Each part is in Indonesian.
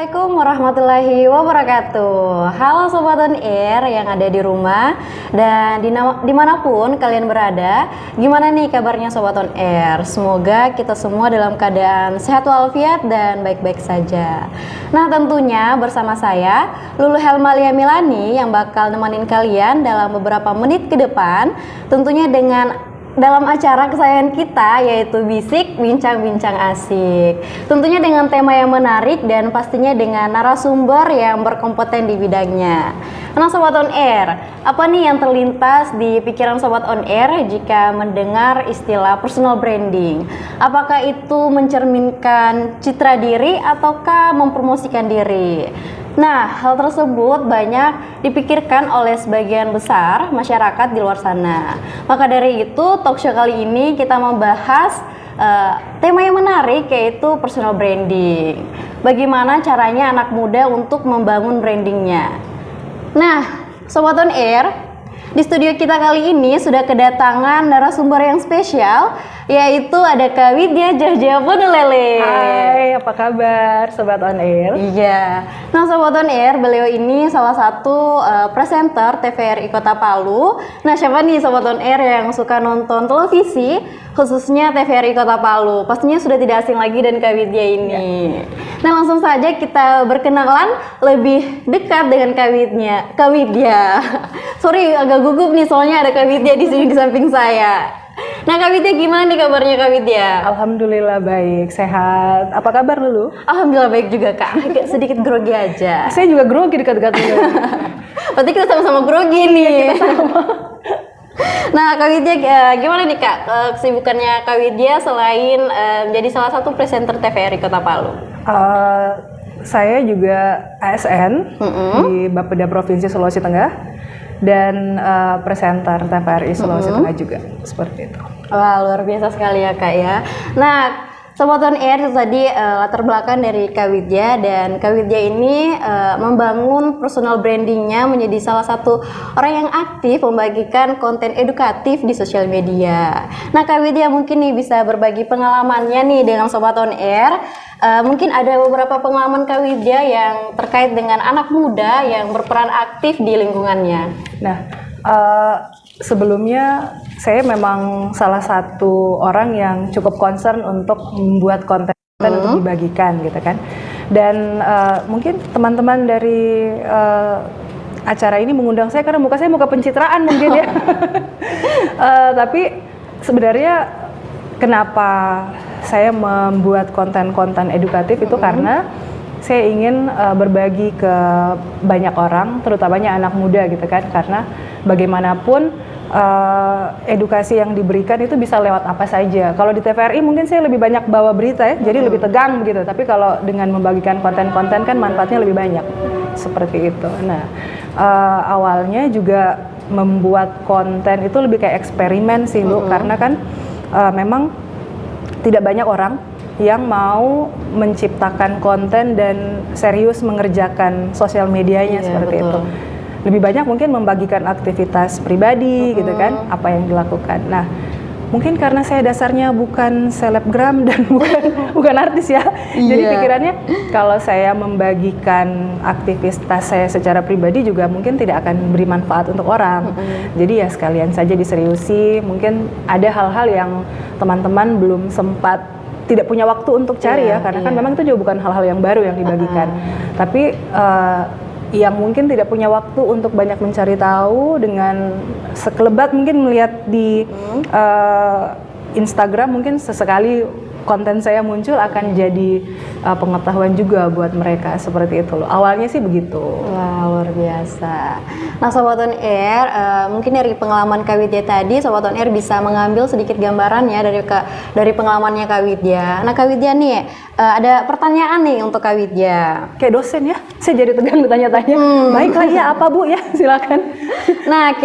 Assalamualaikum warahmatullahi wabarakatuh. Halo Sobat On Air yang ada di rumah dan dimanapun kalian berada. Gimana nih kabarnya Sobat On Air? Semoga kita semua dalam keadaan sehat walafiat dan baik-baik saja. Nah, tentunya bersama saya Lulu Helmalia Milani yang bakal nemenin kalian dalam beberapa menit ke depan, tentunya dalam acara kesayangan kita, yaitu Bisik Bincang-Bincang Asik. Tentunya dengan tema yang menarik dan pastinya dengan narasumber yang berkompeten di bidangnya. Nah Sobat On Air, apa nih yang terlintas di pikiran Sobat On Air jika mendengar istilah personal branding? Apakah itu mencerminkan citra diri ataukah mempromosikan diri? Nah, hal tersebut banyak dipikirkan oleh sebagian besar masyarakat di luar sana. Maka dari itu, talk show kali ini kita membahas tema yang menarik, yaitu personal branding. Bagaimana caranya anak muda untuk membangun brandingnya. Nah, Sobat On Air, di studio kita kali ini sudah kedatangan narasumber yang spesial, yaitu ada Kak Widya Jahja Bonulele. Hai, apa kabar Sobat On Air? Iya. Nah Sobat On Air, beliau ini salah satu presenter TVRI Kota Palu. Nah siapa nih Sobat On Air yang suka nonton televisi, khususnya TVRI Kota Palu? Pastinya sudah tidak asing lagi dan Kak Widya ini. Ya. Nah langsung saja kita berkenalan lebih dekat dengan Kak Widya. Sorry agak gugup nih soalnya ada Kak Widya di sini di samping saya. Nah Kak Widya, gimana nih kabarnya Kak Widya? Alhamdulillah baik, sehat. Apa kabar Lulu? Alhamdulillah baik juga Kak, agak sedikit grogi aja. Saya juga grogi dekat-dekat Lulu. Berarti kita sama-sama grogi nih. Ya, kita sama. Nah Kak Widya, gimana nih Kak kesibukannya Kak Widya selain menjadi salah satu presenter TVRI Kota Palu? Saya juga ASN di Bapeda Provinsi Sulawesi Tengah. Dan presenter TVRI Sulawesi Tengah juga, seperti itu. Wah, luar biasa sekali ya Kak ya. Nah, Sobat On Air, itu tadi latar belakang dari Kak Widya, dan Kak Widya ini membangun personal brandingnya menjadi salah satu orang yang aktif membagikan konten edukatif di sosial media. Nah Kak Widya mungkin nih bisa berbagi pengalamannya nih dengan Sobat On Air. Mungkin ada beberapa pengalaman Kak Widya yang terkait dengan anak muda yang berperan aktif di lingkungannya. Nah, sebelumnya saya memang salah satu orang yang cukup concern untuk membuat konten untuk dibagikan gitu kan. Dan mungkin teman-teman dari acara ini mengundang saya karena muka saya muka pencitraan mungkin ya. Tapi sebenarnya kenapa saya membuat konten-konten edukatif itu karena saya ingin berbagi ke banyak orang, terutamanya anak muda gitu kan, karena bagaimanapun edukasi yang diberikan itu bisa lewat apa saja. Kalau di TVRI mungkin saya lebih banyak bawa berita ya, jadi lebih tegang begitu. Tapi kalau dengan membagikan konten-konten kan manfaatnya lebih banyak, seperti itu. Nah, awalnya juga membuat konten itu lebih kayak eksperimen sih Lu, karena kan memang tidak banyak orang yang mau menciptakan konten dan serius mengerjakan sosial medianya seperti itu. Lebih banyak mungkin membagikan aktivitas pribadi gitu kan, apa yang dilakukan. Nah, mungkin karena saya dasarnya bukan selebgram dan bukan artis ya. Jadi pikirannya kalau saya membagikan aktivitas saya secara pribadi juga mungkin tidak akan beri manfaat untuk orang. Jadi ya sekalian saja diseriusi. Mungkin ada hal-hal yang teman-teman belum sempat, tidak punya waktu untuk cari ya, karena kan memang itu juga bukan hal-hal yang baru yang dibagikan. Tapi yang mungkin tidak punya waktu untuk banyak mencari tahu, dengan sekelebat mungkin melihat di Instagram, mungkin sesekali konten saya muncul akan jadi pengetahuan juga buat mereka, seperti itu loh. Awalnya sih begitu. Wah, luar biasa. Nah Sobat On Air, mungkin dari pengalaman Kak Widya tadi, Sobat On Air bisa mengambil sedikit gambaran ya dari pengalamannya Kak Widya. Nah Kak Widya nih, ada pertanyaan nih untuk Kak Widya. Kayak dosen ya, saya jadi tegang ditanya-tanya. Baiklah ya, apa Bu ya, silakan. Nah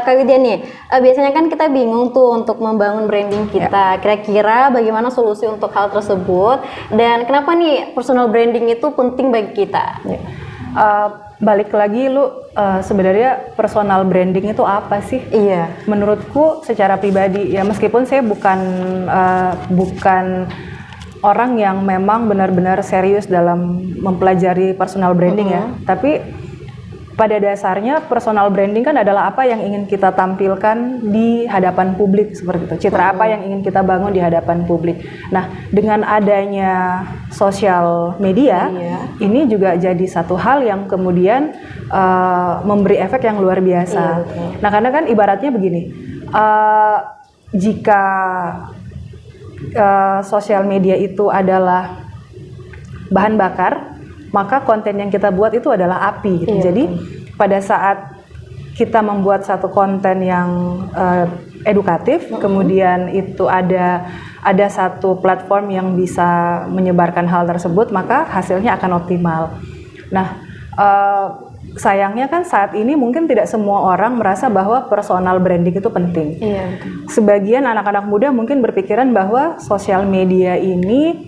Kak Widya nih, biasanya kan kita bingung tuh untuk membangun branding kita. Kira-kira bagaimana solusi untuk hal tersebut, dan kenapa nih personal branding itu penting bagi kita? Balik lagi Lu, sebenarnya personal branding itu apa sih? Iya. Menurutku secara pribadi ya, meskipun saya bukan orang yang memang benar-benar serius dalam mempelajari personal branding ya. Tapi pada dasarnya personal branding kan adalah apa yang ingin kita tampilkan di hadapan publik seperti itu. Citra apa yang ingin kita bangun di hadapan publik. Nah, dengan adanya sosial media, ini juga jadi satu hal yang kemudian memberi efek yang luar biasa. Nah, karena kan ibaratnya begini, jika sosial media itu adalah bahan bakar, maka konten yang kita buat itu adalah api gitu. Jadi pada saat kita membuat satu konten yang edukatif, kemudian itu ada satu platform yang bisa menyebarkan hal tersebut, maka hasilnya akan optimal. Nah, sayangnya kan saat ini mungkin tidak semua orang merasa bahwa personal branding itu penting. Sebagian anak-anak muda mungkin berpikiran bahwa sosial media ini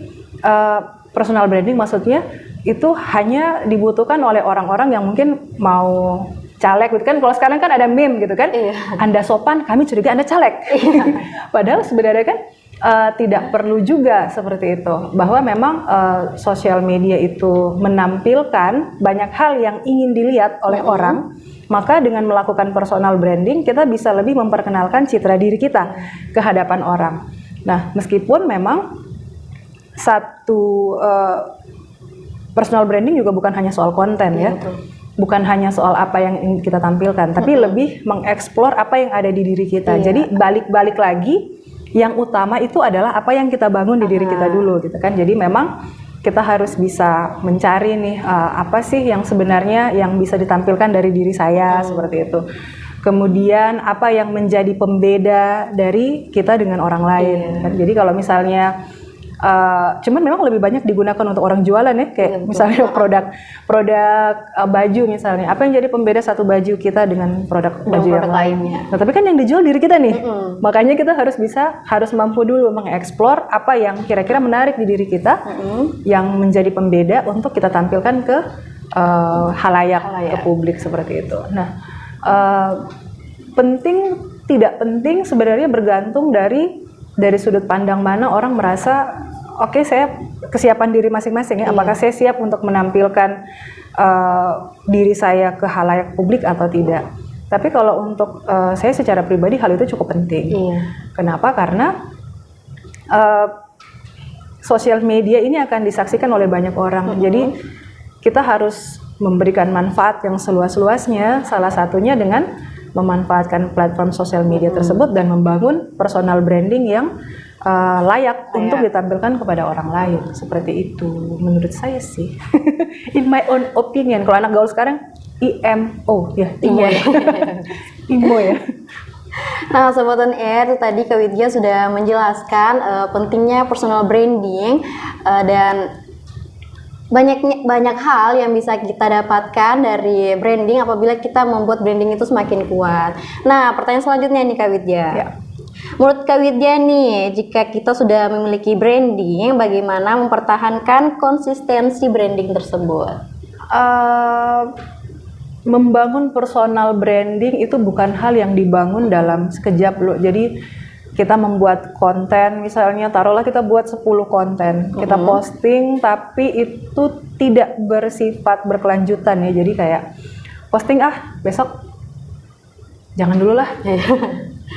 personal branding maksudnya itu hanya dibutuhkan oleh orang-orang yang mungkin mau caleg gitu kan. Kalau sekarang kan ada meme gitu kan, Anda sopan, kami curiga Anda caleg. Padahal sebenarnya kan tidak perlu juga seperti itu, bahwa memang sosial media itu menampilkan banyak hal yang ingin dilihat oleh orang, maka dengan melakukan personal branding kita bisa lebih memperkenalkan citra diri kita ke hadapan orang. Nah, meskipun memang satu personal branding juga bukan hanya soal konten ya, bukan hanya soal apa yang ingin kita tampilkan, tapi lebih mengeksplor apa yang ada di diri kita. Jadi balik-balik lagi, yang utama itu adalah apa yang kita bangun di diri kita dulu gitu kan. Jadi memang kita harus bisa mencari nih apa sih yang sebenarnya yang bisa ditampilkan dari diri saya seperti itu. Kemudian apa yang menjadi pembeda dari kita dengan orang lain kan. Jadi kalau misalnya cuman memang lebih banyak digunakan untuk orang jualan ya, kayak misalnya produk baju misalnya. Apa yang jadi pembeda satu baju kita dengan produk baju yang lainnya. Nah, tapi kan yang dijual diri kita nih. Makanya kita harus mampu dulu mengeksplor apa yang kira-kira menarik di diri kita, yang menjadi pembeda untuk kita tampilkan ke halayak, ke publik seperti itu. Nah, penting tidak penting sebenarnya bergantung dari sudut pandang mana orang merasa oke, saya kesiapan diri masing-masing ya. Apakah saya siap untuk menampilkan diri saya ke halayak publik atau tidak. Tapi kalau untuk saya secara pribadi hal itu cukup penting. Kenapa? Karena sosial media ini akan disaksikan oleh banyak orang. Jadi kita harus memberikan manfaat yang seluas-luasnya, salah satunya dengan memanfaatkan platform sosial media tersebut dan membangun personal branding yang layak untuk ditampilkan kepada orang lain. Seperti itu menurut saya sih. In my own opinion. Kalau anak gaul sekarang IMO ya, IMO ya. Nah, Sobat On Air, tadi Kak Widya sudah menjelaskan pentingnya personal branding dan banyak hal yang bisa kita dapatkan dari branding apabila kita membuat branding itu semakin kuat. Nah, pertanyaan selanjutnya nih Kak Widya. Menurut Kak Widya nih, jika kita sudah memiliki branding, bagaimana mempertahankan konsistensi branding tersebut? Membangun personal branding itu bukan hal yang dibangun dalam sekejap loh. Jadi kita membuat konten, misalnya taruhlah kita buat 10 konten, kita posting, tapi itu tidak bersifat berkelanjutan ya. Jadi kayak posting besok jangan dulu lah.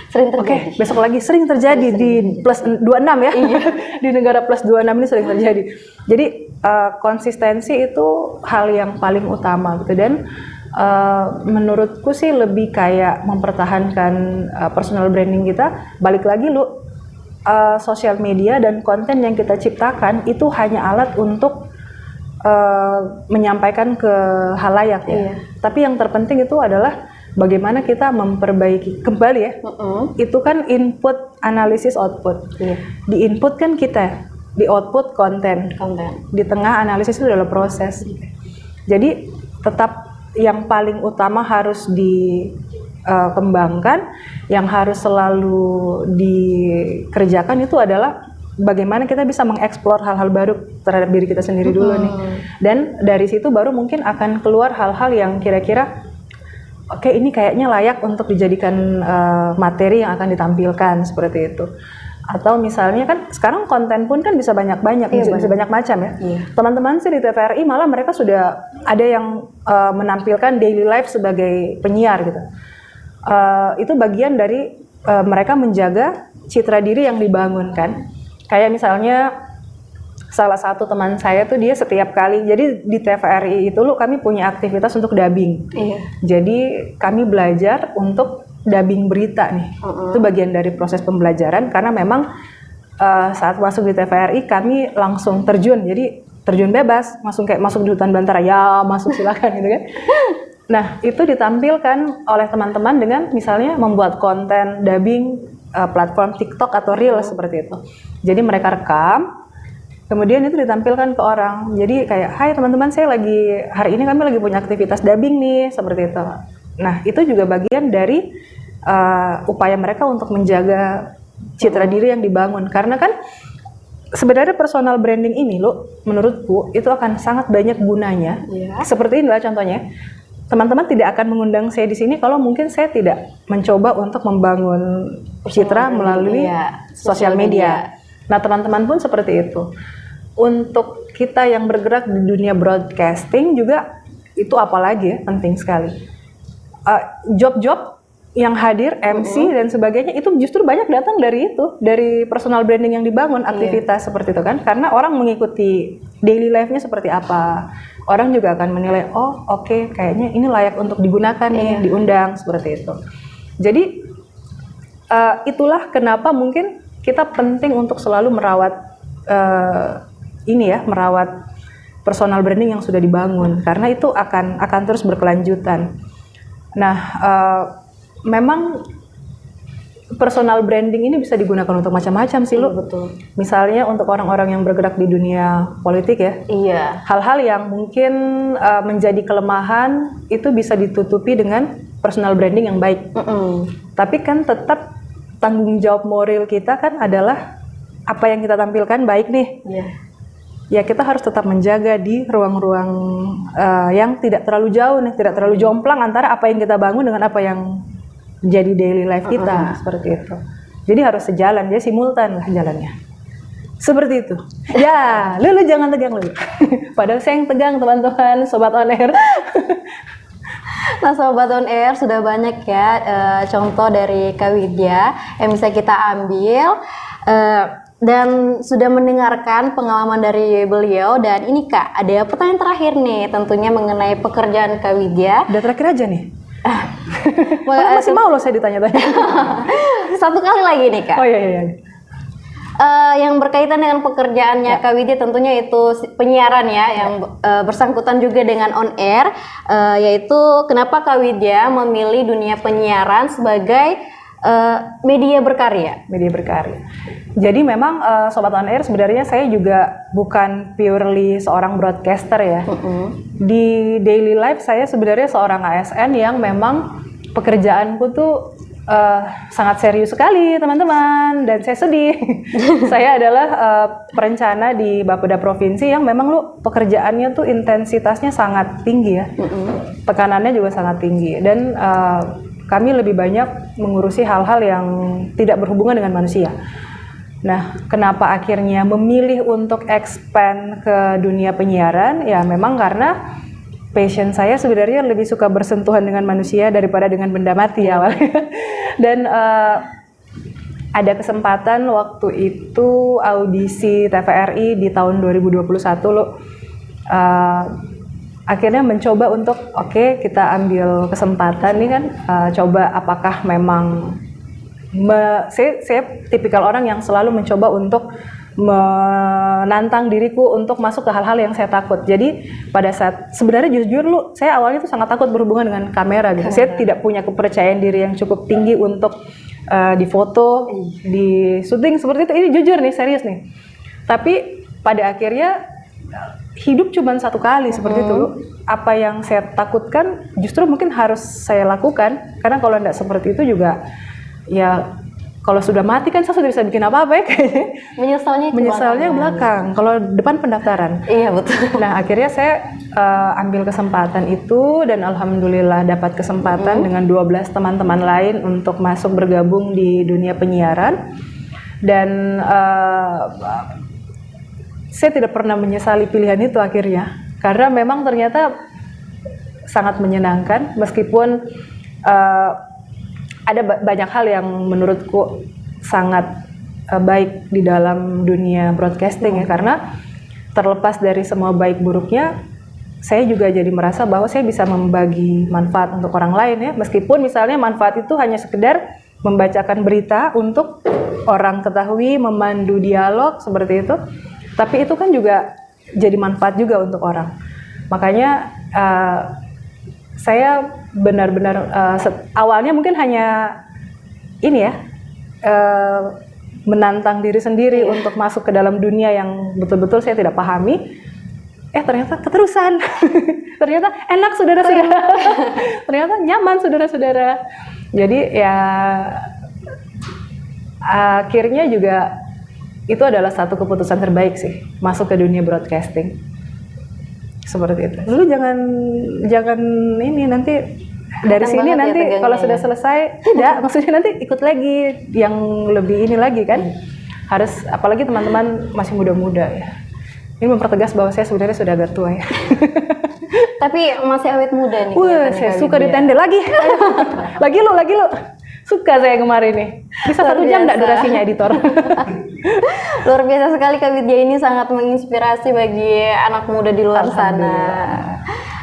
Sering terjadi. Oke, besok lagi sering terjadi di plus 26 ya. Di negara plus 26 ini sering terjadi. Jadi konsistensi itu hal yang paling utama gitu. Dan menurutku sih lebih kayak mempertahankan personal branding kita. Balik lagi sosial media dan konten yang kita ciptakan itu hanya alat untuk menyampaikan ke halayak ya. Tapi yang terpenting itu adalah bagaimana kita memperbaiki kembali ya. Itu kan input, analisis, output. Di input kan kita, di output konten. Di tengah analisis itu adalah proses. Jadi tetap yang paling utama harus dikembangkan, yang harus selalu dikerjakan itu adalah bagaimana kita bisa mengeksplor hal-hal baru terhadap diri kita sendiri dulu nih. Dan dari situ baru mungkin akan keluar hal-hal yang kira-kira oke, ini kayaknya layak untuk dijadikan materi yang akan ditampilkan seperti itu. Atau misalnya kan sekarang konten pun kan bisa banyak-banyak, bisa banyak macam ya. Teman-teman sih di TVRI malah mereka sudah ada yang menampilkan daily life sebagai penyiar gitu. Itu bagian dari mereka menjaga citra diri yang dibangun kan. Kayak misalnya salah satu teman saya tuh dia setiap kali, jadi di TVRI itu kami punya aktivitas untuk dubbing. Jadi kami belajar untuk dubbing berita nih. Itu bagian dari proses pembelajaran karena memang saat masuk di TVRI kami langsung terjun. Jadi terjun bebas, masuk di hutan belantara. Ya, masuk silakan gitu kan. Nah, itu ditampilkan oleh teman-teman dengan misalnya membuat konten dubbing platform TikTok atau Reel seperti itu. Jadi mereka rekam, kemudian itu ditampilkan ke orang. Jadi kayak, "Hai teman-teman, hari ini kami lagi punya aktivitas dubbing nih," seperti itu. Nah, itu juga bagian dari upaya mereka untuk menjaga citra diri yang dibangun. Karena kan sebenarnya personal branding ini menurutku itu akan sangat banyak gunanya. Seperti inilah contohnya. Teman-teman tidak akan mengundang saya di sini kalau mungkin saya tidak mencoba untuk membangun citra melalui sosial media. Nah, teman-teman pun seperti itu. Untuk kita yang bergerak di dunia broadcasting juga itu apalagi ya, penting sekali. Job-job yang hadir, MC dan sebagainya itu justru banyak datang dari personal branding yang dibangun, aktivitas seperti itu kan. Karena orang mengikuti daily life-nya seperti apa. Orang juga akan menilai, oh oke, kayaknya ini layak untuk digunakan nih, diundang seperti itu. Jadi itulah kenapa mungkin kita penting untuk selalu merawat merawat personal branding yang sudah dibangun karena itu akan terus berkelanjutan. Nah, memang personal branding ini bisa digunakan untuk macam-macam sih, Betul. Misalnya untuk orang-orang yang bergerak di dunia politik ya. Hal-hal yang mungkin menjadi kelemahan itu bisa ditutupi dengan personal branding yang baik. Tapi kan tetap tanggung jawab moral kita kan adalah apa yang kita tampilkan baik nih. Ya kita harus tetap menjaga di ruang-ruang yang tidak terlalu jauh nih, tidak terlalu jomplang antara apa yang kita bangun dengan apa yang jadi daily life kita, seperti itu. Jadi harus sejalan, jadi simultan lah jalannya. Seperti itu. Ya, lu jangan tegang lu. Padahal saya yang tegang teman-teman, Sobat On Air. Nah, Sobat On Air sudah banyak ya contoh dari Kak Widya yang bisa kita ambil. Dan sudah mendengarkan pengalaman dari beliau. Dan ini Kak, ada pertanyaan terakhir nih tentunya mengenai pekerjaan Kak Widya. Udah terakhir aja nih. Masih mau loh saya ditanya-tanya. Satu kali lagi nih Kak. Oh iya. Yang berkaitan dengan pekerjaannya Kak Widya tentunya itu penyiaran ya, yang bersangkutan juga dengan on air, yaitu kenapa Kak Widya memilih dunia penyiaran sebagai media berkarya. Jadi memang Sobat On Air sebenarnya saya juga bukan purely seorang broadcaster ya. Di daily life saya sebenarnya seorang ASN yang memang pekerjaanku tuh sangat serius sekali teman-teman, dan saya sedih. Saya adalah perencana di Bapeda Provinsi yang memang pekerjaannya tuh intensitasnya sangat tinggi ya. Tekanannya juga sangat tinggi dan kami lebih banyak mengurusi hal-hal yang tidak berhubungan dengan manusia. Nah, kenapa akhirnya memilih untuk expand ke dunia penyiaran? Ya memang karena passion saya sebenarnya lebih suka bersentuhan dengan manusia daripada dengan benda mati awalnya. Dan ada kesempatan waktu itu audisi TVRI di tahun 2021 akhirnya mencoba untuk kita ambil kesempatan nih kan, coba apakah memang saya tipikal orang yang selalu mencoba untuk menantang diriku untuk masuk ke hal-hal yang saya takut. Jadi pada saat sebenarnya jujur saya awalnya tuh sangat takut berhubungan dengan kamera gitu. Saya tidak punya kepercayaan diri yang cukup tinggi untuk difoto, di syuting seperti itu. Ini jujur nih, serius nih. Tapi pada akhirnya hidup cuma satu kali seperti itu. Apa yang saya takutkan justru mungkin harus saya lakukan, karena kalau tidak seperti itu juga ya kalau sudah mati kan saya sudah bisa bikin apa-apa ya kayaknya. Menyesalnya belakang. Kalau depan pendaftaran. Iya betul. Nah akhirnya saya ambil kesempatan itu dan alhamdulillah dapat kesempatan dengan 12 teman-teman lain untuk masuk bergabung di dunia penyiaran. Dan saya tidak pernah menyesali pilihan itu akhirnya, karena memang ternyata sangat menyenangkan meskipun ada banyak hal yang menurutku sangat baik di dalam dunia broadcasting ya, karena terlepas dari semua baik buruknya, saya juga jadi merasa bahwa saya bisa membagi manfaat untuk orang lain ya, meskipun misalnya manfaat itu hanya sekedar membacakan berita untuk orang ketahui, memandu dialog seperti itu, tapi itu kan juga jadi manfaat juga untuk orang. Makanya saya benar-benar awalnya mungkin hanya ini ya, menantang diri sendiri untuk masuk ke dalam dunia yang betul-betul saya tidak pahami. Ternyata keterusan. Ternyata enak saudara-saudara. Ternyata nyaman saudara-saudara. Jadi ya akhirnya juga itu adalah satu keputusan terbaik sih, masuk ke dunia broadcasting. Seperti itu. Lu jangan ini nanti dari sini nanti ya, kalau sudah selesai tidak, maksudnya nanti ikut lagi yang lebih ini lagi kan. Harus, apalagi teman-teman masih muda-muda ya. Ini mempertegas bahwa saya sebenarnya sudah agak tua ya. Tapi masih awet muda nih. Wah, saya suka ditender lagi. lagi lu. Suka saya kemarin nih. Bisa 1 jam enggak durasinya editor? Luar biasa sekali Kak Widya, ini sangat menginspirasi bagi anak muda di luar sana.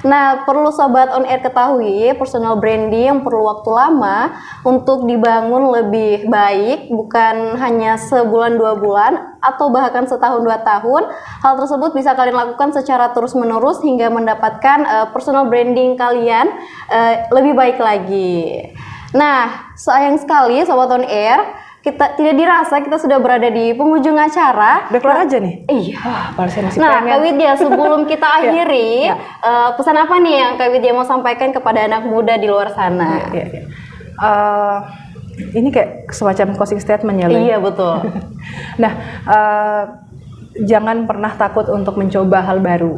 Nah, perlu Sobat On Air ketahui, personal branding yang perlu waktu lama untuk dibangun lebih baik, bukan hanya sebulan 2 bulan, atau bahkan setahun 2 tahun. Hal tersebut bisa kalian lakukan secara terus-menerus hingga mendapatkan personal branding kalian lebih baik lagi. Nah, sayang sekali Sobat On Air, kita tidak dirasa kita sudah berada di penghujung acara. Udah keluar aja nih? Iya. Masih Nah, Kak Widya, sebelum kita akhiri, pesan apa nih yang Kak Widya mau sampaikan kepada anak muda di luar sana? Ini kayak semacam closing statement ya, Iya, betul. Nah, jangan pernah takut untuk mencoba hal baru.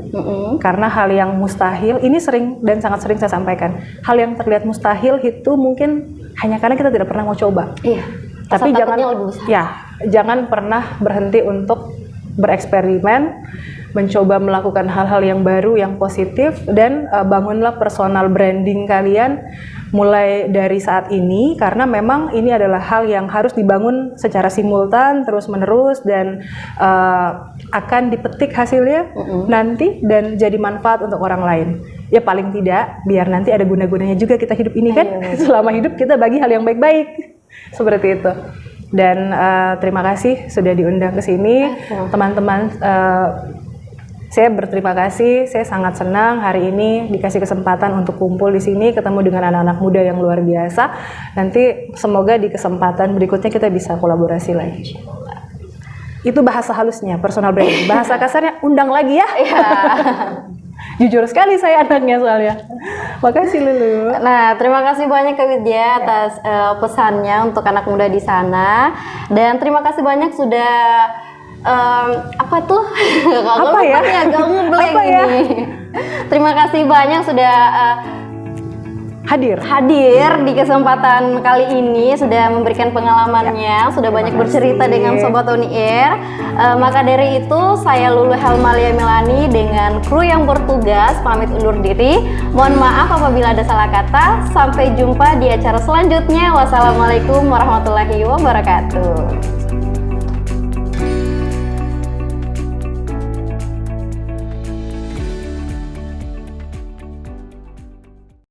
Karena hal yang mustahil, ini sering dan sangat sering saya sampaikan, hal yang terlihat mustahil itu mungkin hanya karena kita tidak pernah mau coba. Iya. Tapi jangan pernah berhenti untuk bereksperimen, mencoba melakukan hal-hal yang baru, yang positif, dan bangunlah personal branding kalian mulai dari saat ini, karena memang ini adalah hal yang harus dibangun secara simultan, terus-menerus, dan akan dipetik hasilnya nanti dan jadi manfaat untuk orang lain. Ya paling tidak, biar nanti ada guna-gunanya juga kita hidup ini kan. Selama hidup kita bagi hal yang baik-baik. Seperti itu. Dan terima kasih sudah diundang ke sini, teman-teman. Saya berterima kasih. Saya sangat senang hari ini dikasih kesempatan untuk kumpul di sini, ketemu dengan anak-anak muda yang luar biasa. Nanti semoga di kesempatan berikutnya kita bisa kolaborasi lagi. Itu bahasa halusnya, personal branding. Bahasa kasarnya, undang lagi ya. Jujur sekali saya anaknya soalnya. Makasih Lulu. Nah, terima kasih banyak Kak Widya atas pesannya untuk anak muda di sana. Dan terima kasih banyak sudah apa tuh? Apa ya? Kamu blank ini. Terima kasih banyak sudah hadir di kesempatan kali ini, sudah memberikan pengalamannya, sudah banyak bercerita dengan Sobat On Air. Maka dari itu saya Lulu Helmalia Milani dengan kru yang bertugas pamit undur diri. Mohon maaf apabila ada salah kata. Sampai jumpa di acara selanjutnya. Wassalamualaikum warahmatullahi wabarakatuh.